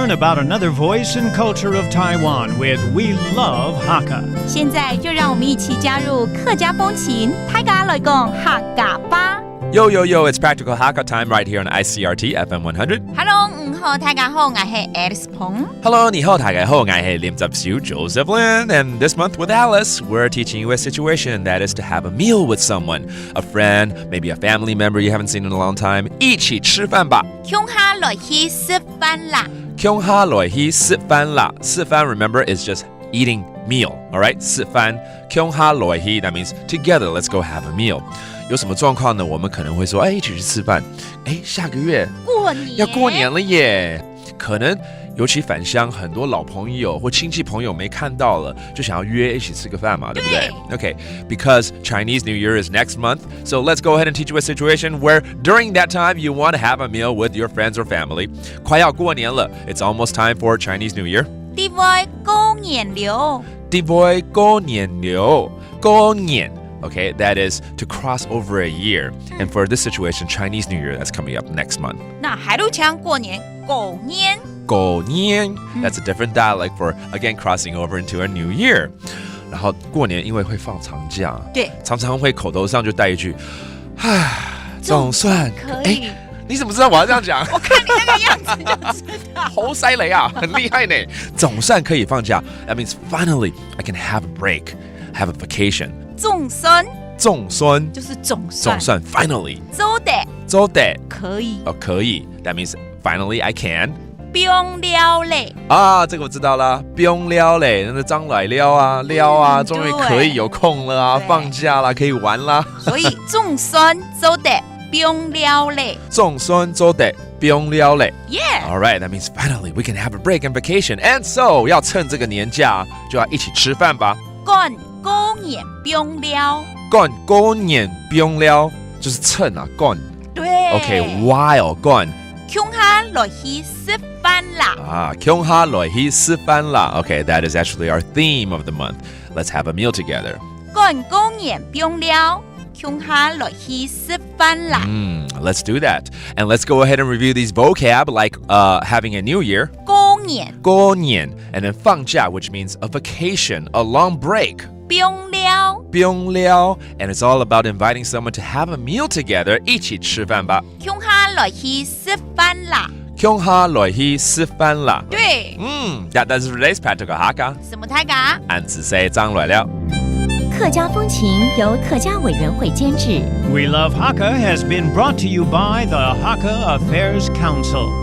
learn about another voice and culture of Taiwan with We Love Hakka. 现在就让我们一起加入客家风情，大家来讲客家吧。Yo, yo, yo, it's Practical Hakka time right here on ICRT FM 100. Hello， 好，大家好，我是 Alice Peng。 Hello, 你好，大家好，我是林執小 Joseph Lin. And this month with Alice, we're teaching you a situation that is to have a meal with someone. A friend, maybe a family member you haven't seen in a long time. 一起吃飯吧。共下來去食飯啦。共下來去食飯啦。食飯, remember, is just eating meal, all right? 食飯，共下來去, that means together, let's go have a meal. 有什么状况呢？我们可能会说，一起去吃饭。下个月要过年了耶，可能尤其返乡，很多老朋友或亲戚朋友没看到了，就想要约一起吃个饭嘛，对不对？Okay, because Chinese New Year is next month, so let's go ahead and teach you a situation where during that time you want to have a meal with your friends or family. 快要过年了 ，it's almost time for Chinese New Year. 啲位過年了，啲位過年了，過年。Okay, that is to cross over a year. And for this situation, Chinese New Year, that's coming up next month. 那海陆腔過年，過年。過年 that's a different dialect for, again, crossing over into a new year. 然后过年因为会放长假，对，常常会口头上就带一句，总算可以。你怎么知道我要这样讲？我看你那个样子就知道。好犀利啊，很厉害呢。总算可以放假 That means finally I can have a break, have a vacation. 总算就是总算 finally 做得可以可以 That means finally I can 不用了嘞这个我知道啦不用了嘞那张来了啊终于可以有空了啊放假啦可以玩啦所以总算做得不用了嘞总算做得不用了嘞 Yeah Alright that means finally we can have a break and vacation And so 要趁这个年假就要一起吃饭吧赶過年不用了趕過年不用了就是趁啊趕對 Okay while 趕共下來去食飯啦共下來去食飯啦 Okay that is actually our theme of the month Let's have a meal together 趕過年不用了共下來去食飯啦Let's do that And let's go ahead and review these vocab like having a new year 過年 And then 放假 which means a vacation, a long break不用了 And it's all about inviting someone to have a meal together 一起吃飯吧共下來去食飯啦共下來去食飯啦對That is today's Practical Hakka 什麼大家俺只識張來了客家風情由客家委員會監製 We Love Hakka has been brought to you by the Hakka Affairs Council.